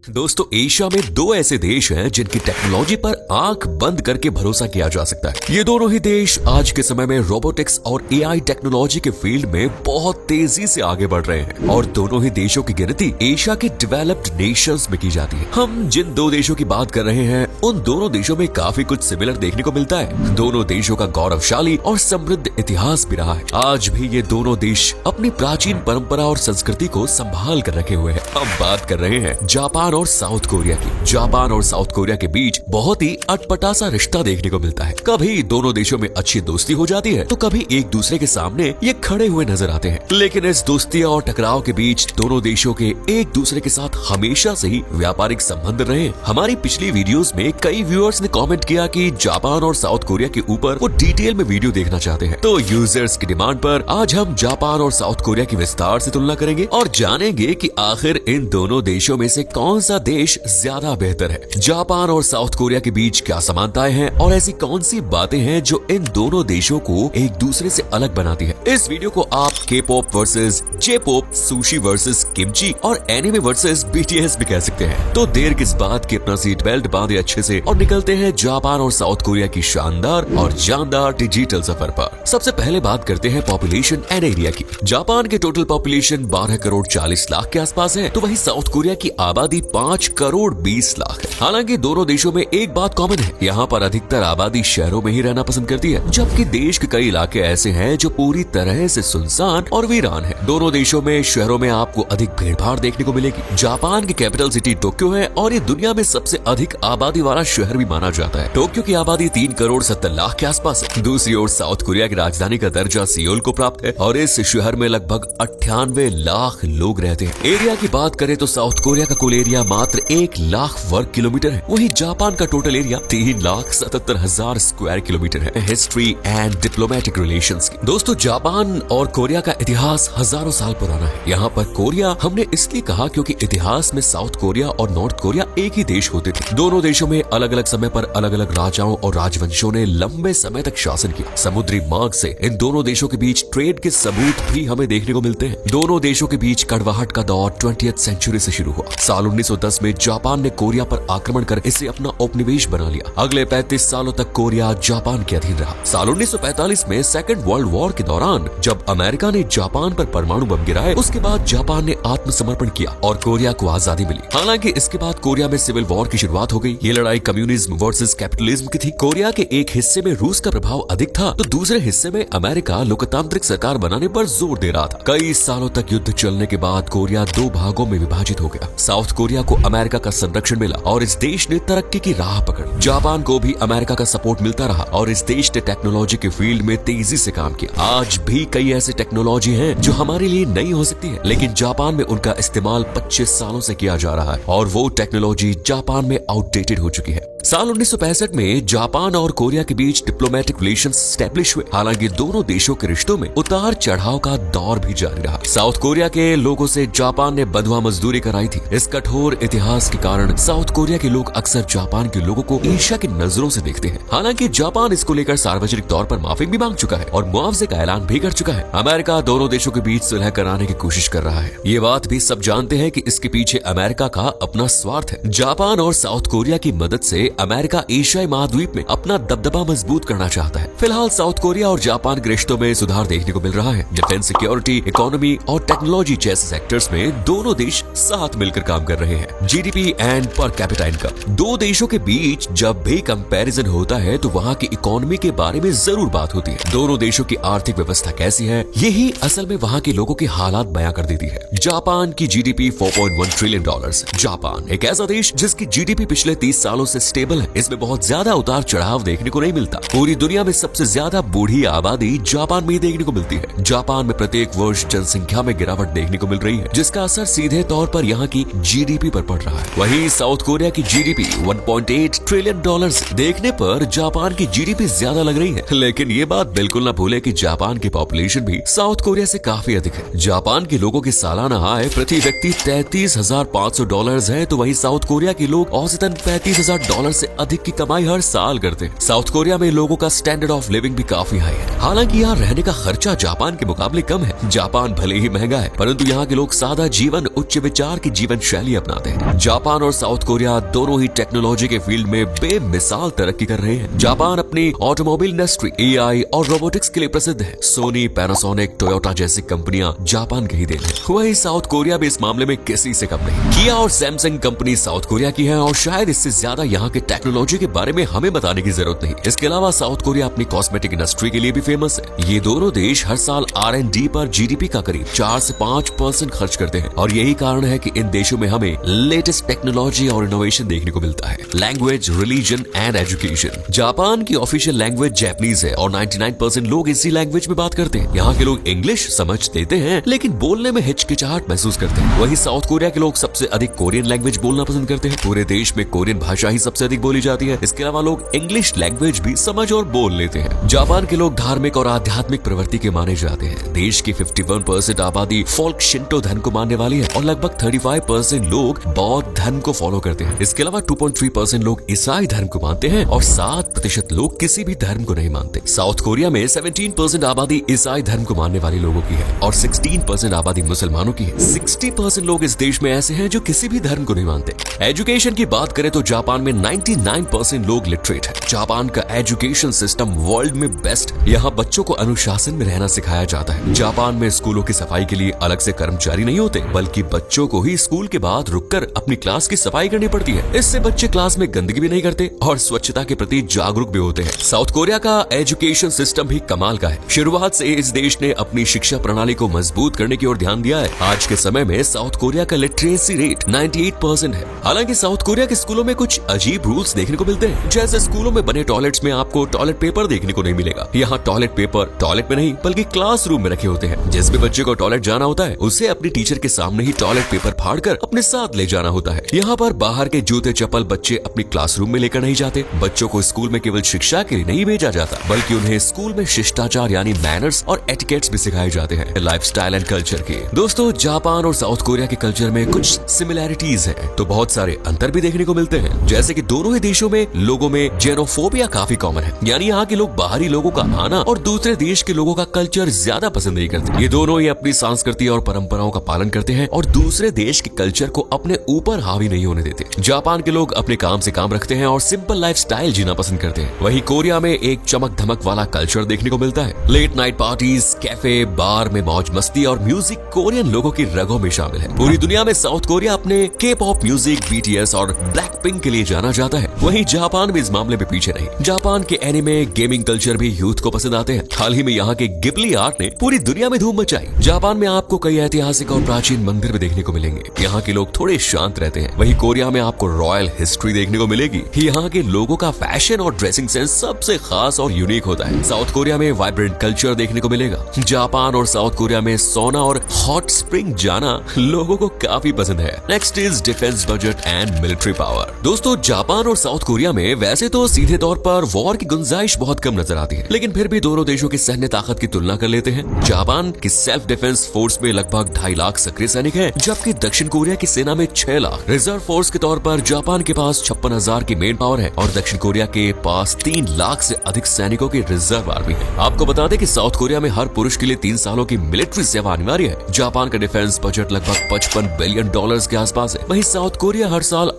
दोस्तों, एशिया में दो ऐसे देश हैं जिनकी टेक्नोलॉजी पर आंख बंद करके भरोसा किया जा सकता है। ये दोनों ही देश आज के समय में रोबोटिक्स और एआई टेक्नोलॉजी के फील्ड में बहुत तेजी से आगे बढ़ रहे हैं और दोनों ही देशों की गिनती एशिया के डेवलप्ड नेशंस में की जाती है। हम जिन दो देशों की बात कर रहे हैं उन दोनों देशों में काफी कुछ सिमिलर देखने को मिलता है। दोनों देशों का गौरवशाली और समृद्ध इतिहास भी रहा है। आज भी ये दोनों देश अपनी प्राचीन परंपरा और संस्कृति को संभाल कर रखे हुए हैं। हम बात कर रहे हैं जापान और साउथ कोरिया की। जापान और साउथ कोरिया के बीच बहुत ही अटपटा सा रिश्ता देखने को मिलता है। कभी दोनों देशों में अच्छी दोस्ती हो जाती है तो कभी एक दूसरे के सामने ये खड़े हुए नजर आते हैं। लेकिन इस दोस्ती और टकराव के बीच दोनों देशों के एक दूसरे के साथ हमेशा से ही व्यापारिक संबंध रहे। हमारी पिछली वीडियोस में कई व्यूअर्स ने कमेंट किया कि जापान और साउथ कोरिया के ऊपर वो डिटेल में वीडियो देखना चाहते हैं। तो यूजर्स की डिमांड पर आज हम जापान और साउथ कोरिया की विस्तार से तुलना करेंगे और जानेंगे कि आखिर इन दोनों देशों में से कौन सा देश ज्यादा बेहतर है। जापान और साउथ कोरिया के बीच क्या समानताएं हैं और ऐसी कौन सी बातें हैं जो इन दोनों देशों को एक दूसरे से अलग बनाती है। इस वीडियो को आप के pop versus J pop, sushi versus kimchi और एनिमे वर्सेस बीटीएस भी कह सकते हैं। तो देर किस बात की, अपना सीट बेल्ट बांधे अच्छे से और निकलते हैं जापान और साउथ कोरिया की शानदार और जानदार डिजिटल सफर पर। सबसे पहले बात करते हैं पॉपुलेशन एंड एरिया की। जापान के टोटल पॉपुलेशन 12 करोड़ 40 लाख के आसपास है, तो वहीं साउथ कोरिया की आबादी 5 करोड़ 20 लाख है। हालांकि दोनों देशों में एक बात कॉमन है, यहाँ पर अधिकतर आबादी शहरों में ही रहना पसंद करती है, जबकि देश के कई इलाके ऐसे हैं जो पूरी तरह से सुनसान और वीरान है। दोनों देशों में शहरों में आपको अधिक भीड़-भाड़ देखने को मिलेगी। जापान की कैपिटल सिटी टोक्यो है और ये दुनिया में सबसे अधिक आबादी वाला शहर भी माना जाता है। टोक्यो की आबादी 3 करोड़ 70 लाख के आसपास है। दूसरी ओर साउथ कोरिया की राजधानी का दर्जा सियोल को प्राप्त है और इस शहर में लगभग 98 लाख लोग रहते हैं। एरिया की बात करें तो साउथ कोरिया का कुल एरिया मात्र 1 लाख वर्ग किलोमीटर है, वहीं जापान का टोटल एरिया 3,77,000 स्क्वायर किलोमीटर है। हिस्ट्री एंड डिप्लोमेटिक रिलेशंस की दोस्तों, जापान और कोरिया का इतिहास हजारों साल पुराना है। यहाँ पर कोरिया हमने इसलिए कहा क्योंकि इतिहास में साउथ कोरिया और नॉर्थ कोरिया एक ही देश होते थे। दोनों देशों में अलग अलग समय पर अलग अलग राजाओं और राजवंशों ने लंबे समय तक शासन किया। समुद्री मार्ग से इन दोनों देशों के बीच ट्रेड के सबूत भी हमें देखने को मिलते हैं। दोनों देशों के बीच कड़वाहट का दौर 20th सेंचुरी से शुरू हुआ। साल 1910 में जापान ने कोरिया पर आक्रमण कर इसे अपना उपनिवेश बना लिया। अगले 35 सालों तक कोरिया जापान के अधीन रहा। साल 1945 में सेकेंड वर्ल्ड वॉर के दौरान जब अमेरिका ने जापान पर परमाणु बम गिराए, उसके बाद जापान ने आत्मसमर्पण किया और कोरिया को आजादी मिली। हालांकि इसके बाद कोरिया में सिविल वॉर की शुरुआत हो गई। ये लड़ाई कम्युनिज्म वर्सेस कैपिटलिज्म की थी। कोरिया के एक हिस्से में रूस का प्रभाव अधिक था तो दूसरे हिस्से में अमेरिका लोकतांत्रिक सरकार बनाने पर जोर दे रहा था। कई सालों तक युद्ध चलने के बाद कोरिया 2 भागों में विभाजित हो गया। साउथ कोरिया को अमेरिका का संरक्षण मिला और इस देश ने तरक्की की राह पकड़ी। जापान को भी अमेरिका का सपोर्ट मिलता रहा और इस देश ने टेक्नोलॉजी के फील्ड में तेजी से काम किया। आज भी कई ऐसी टेक्नोलॉजी हैं जो हमारे लिए नई हो सकती है, लेकिन जापान में उनका इस्तेमाल 25 सालों से किया जा रहा है और वो टेक्नोलॉजी जापान में आउटडेटेड हो चुकी है। साल 1965 में जापान और कोरिया के बीच डिप्लोमेटिक रिलेशंस स्टैब्लिश हुए। हालांकि दोनों देशों के रिश्तों में उतार चढ़ाव का दौर भी जारी रहा। साउथ कोरिया के लोगों से जापान ने बंधुआ मजदूरी कराई थी। इस कठोर इतिहास के कारण साउथ कोरिया के लोग अक्सर जापान के लोगों को ईर्ष्या की नजरों से देखते हैं। हालांकि जापान इसको लेकर सार्वजनिक तौर पर माफी भी मांग चुका है और मुआवजे का ऐलान भी कर चुका है। अमेरिका दोनों देशों के बीच सुलह कराने की कोशिश कर रहा है। ये बात भी सब जानते हैं कि इसके पीछे अमेरिका का अपना स्वार्थ है। जापान और साउथ कोरिया की मदद से अमेरिका एशियाई महाद्वीप में अपना दबदबा मजबूत करना चाहता है। फिलहाल साउथ कोरिया और जापान के रिश्तों में सुधार देखने को मिल रहा है। डिफेंस, सिक्योरिटी, इकोनॉमी और टेक्नोलॉजी जैसे सेक्टर्स में दोनों देश साथ मिलकर काम कर रहे हैं। GDP and per capita income, दो देशों के बीच जब भी कंपैरिजन होता है तो वहाँ की इकोनॉमी के बारे में जरूर बात होती है। दोनों देशों की आर्थिक व्यवस्था कैसी है, यही असल में वहाँ के लोगों के हालात बयां कर देती है। जापान की जीडीपी $4.1 ट्रिलियन। जापान एक ऐसा देश जिसकी जीडीपी पिछले 30 सालों से स्टेबल है। इसमें बहुत ज्यादा उतार चढ़ाव देखने को नहीं मिलता। पूरी दुनिया में सबसे ज्यादा बूढ़ी आबादी जापान में ही देखने को मिलती है। जापान में प्रत्येक वर्ष जनसंख्या में गिरावट देखने को मिल रही है, जिसका असर सीधे तौर पर यहाँ की जीडीपी पर पड़ रहा है। वहीं साउथ कोरिया की जीडीपी 1.8 ट्रिलियन डॉलर्स। देखने पर जापान की जीडीपी ज्यादा लग रही है, लेकिन ये बात बिल्कुल ना भूले कि जापान की पॉपुलेशन भी साउथ कोरिया से काफी अधिक है। जापान के लोगों की सालाना आय प्रति व्यक्ति $33,500 है, तो वहीं साउथ कोरिया के लोग औसतन $35,000 से अधिक की कमाई हर साल करते हैं। साउथ कोरिया में लोगों का स्टैंडर्ड ऑफ लिविंग भी काफी हाई है। हालांकि यहाँ रहने का खर्चा जापान के मुकाबले कम है। जापान भले ही महंगा है, परंतु यहाँ के लोग सादा जीवन, उच्च विचार की जीवन शैली अपनाते हैं। जापान और साउथ कोरिया दोनों ही टेक्नोलॉजी के फील्ड में बेमिसाल तरक्की कर रहे हैं। जापान अपनी ऑटोमोबाइल इंडस्ट्री, एआई और रोबोटिक्स के लिए प्रसिद्ध है। सोनी, पैनासोनिक, टोयोटा जैसी कंपनियां जापान के ही देन है। वहीं साउथ कोरिया भी इस मामले में किसी से कम नहीं। किया और सैमसंग कंपनी साउथ कोरिया की है और शायद इससे ज्यादा यहाँ के टेक्नोलॉजी के बारे में हमें बताने की जरूरत नहीं। इसके अलावा साउथ कोरिया अपनी कॉस्मेटिक इंडस्ट्री के लिए भी फेमस है। ये दोनों देश हर साल R&D पर जीडीपी का करीब 4 से 5% खर्च करते हैं और यही कारण है कि इन देशों में हमें लेटेस्ट टेक्नोलॉजी और इनोवेशन देखने को मिलता है। Language, religion and education. Japan की ऑफिशियल लैंग्वेज जापानीज है और 99% लोग इसी लैंग्वेज में बात करते हैं। यहाँ के लोग इंग्लिश समझ लेते हैं, लेकिन बोलने में हिचकिचाहट महसूस करते हैं। वहीं साउथ कोरिया के लोग सबसे अधिक कोरियन लैंग्वेज बोलना पसंद करते हैं। पूरे देश में कोरियन भाषा ही सबसे अधिक बोली जाती है। इसके अलावा लोग इंग्लिश लैंग्वेज भी समझ और बोल लेते हैं। जापान के लोग धार्मिक और आध्यात्मिक प्रवृत्ति के माने जाते हैं। देश की 51% आबादी फोल्क शिंटो धर्म को मानने वाली है और लगभग 35% लोग बौद्ध धर्म को फॉलो करते हैं। इसके अलावा 2.3% लोग ईसाई धर्म को मानते हैं और 7% लोग किसी भी धर्म को नहीं मानते। साउथ कोरिया में 17% आबादी ईसाई धर्म को मानने वाले लोगों की है और 16% आबादी मुसलमानों की है। 60% लोग इस देश में ऐसे हैं जो किसी भी धर्म को नहीं मानते। एजुकेशन की बात करें तो जापान में 99% लोग लिटरेट है। जापान का एजुकेशन सिस्टम वर्ल्ड में बेस्ट। यहाँ बच्चों को अनुशासन में रहना सिखाया जाता है। जापान में स्कूलों की सफाई के लिए अलग से कर्मचारी नहीं होते, बल्कि बच्चों को ही स्कूल के बाद रुककर अपनी क्लास की सफाई करनी पड़ती है। इससे बच्चे क्लास में गंदगी भी नहीं करते और स्वच्छता के प्रति जागरूक भी होते हैं। साउथ कोरिया का एजुकेशन सिस्टम भी कमाल का है। शुरुआत से इस देश ने अपनी शिक्षा प्रणाली को मजबूत करने की ओर ध्यान दिया है। आज के समय में साउथ कोरिया का लिटरेसी रेट 98% है। हालांकि साउथ कोरिया के स्कूलों में कुछ अजीब रूल्स देखने को मिलते हैं, जैसे स्कूलों में बने टॉयलेट्स में आपको टॉयलेट पेपर देखने को नहीं मिलेगा। यहाँ टॉयलेट पेपर टॉयलेट में नहीं बल्कि क्लासरूम में रखे होते हैं। जिस भी बच्चे को टॉयलेट जाना होता है उसे अपनी टीचर के सामने ही टॉयलेट पेपर फाड़कर अपने साथ ले जाना होता है। यहाँ पर बाहर के जूते चप्पल बच्चे अपनी क्लासरूम में लेकर नहीं जाते। बच्चों को स्कूल में केवल शिक्षा के लिए नहीं भेजा जाता, बल्कि उन्हें स्कूल में शिष्टाचार यानी मैनर्स और एटिकेट्स भी सिखाए जाते हैं, लाइफस्टाइल एंड कल्चर के। दोस्तों, जापान और साउथ कोरिया के कल्चर में कुछ सिमिलैरिटीज हैं, तो बहुत सारे अंतर भी देखने को मिलते हैं। जैसे कि दोनों ही देशों में लोगों में जेनोफोबिया काफी कॉमन है, यानी यहाँ के लोग बाहरी लोगों का आना और दूसरे देश के लोगों का कल्चर ज्यादा पसंद नहीं करते। ये दोनों ही अपनी संस्कृति और परंपराओं का पालन करते हैं और दूसरे देश के कल्चर को अपने ऊपर हावी नहीं होने देते। जापान के लोग अपने काम से काम रखते हैं और सिंपल लाइफस्टाइल जीना पसंद करते हैं। वहीं कोरिया में एक चमक धमक वाला कल्चर देखने को मिलता है। लेट नाइट पार्टीज, कैफे, बार में मौज मस्ती और म्यूजिक कोरियन लोगों की रगों में शामिल है। पूरी दुनिया में साउथ कोरिया अपने के-पॉप म्यूजिक, BTS और ब्लैकपिंक के लिए जाना जाता है। वहीं जापान भी इस मामले में पीछे नहीं। जापान के एनिमे, गेमिंग कल्चर भी यूथ को पसंद आते हैं। हाल ही में यहाँ के गिबली आर्ट ने पूरी दुनिया में धूम मचाई। जापान में आपको कई ऐतिहासिक और प्राचीन मंदिर भी देखने को मिलेंगे। यहाँ के लोग थोड़े शांत रहते हैं। वहीं कोरिया में आपको रॉयल हिस्ट्री देखने को मिलेगी। यहाँ के लोगों का फैशन और ड्रेसिंग सेंस सबसे खास और यूनिक होता है। साउथ कोरिया में वाइब्रेंट कल्चर देखने को मिलेगा। जापान और साउथ कोरिया में सोना और हॉट स्प्रिंग जाना लोगों को काफी पसंद है। Next is defence budget and military power. दोस्तों, जापान और साउथ कोरिया में वैसे तो सीधे तौर पर वॉर की गुंजाइश बहुत कम नजर आती है, लेकिन फिर भी दोनों देशों की सैन्य ताकत की तुलना कर लेते हैं। जापान की सेल्फ डिफेंस फोर्स में लगभग 2.5 लाख सक्रिय सैनिक हैं, जबकि दक्षिण कोरिया की सेना में 6 लाख। रिजर्व फोर्स के तौर पर जापान के पास 56,000 की मेन पावर है और दक्षिण कोरिया के पास 3 लाख से अधिक सैनिकों की रिजर्व आर्मी है। आपको बता दें कि साउथ कोरिया में हर पुरुष के लिए 3 सालों की मिलिट्री सेवा अनिवार्य है। जापान का डिफेंस बजट लगभग $55 बिलियन के आसपास है। वहीं साउथ कोरिया हर साल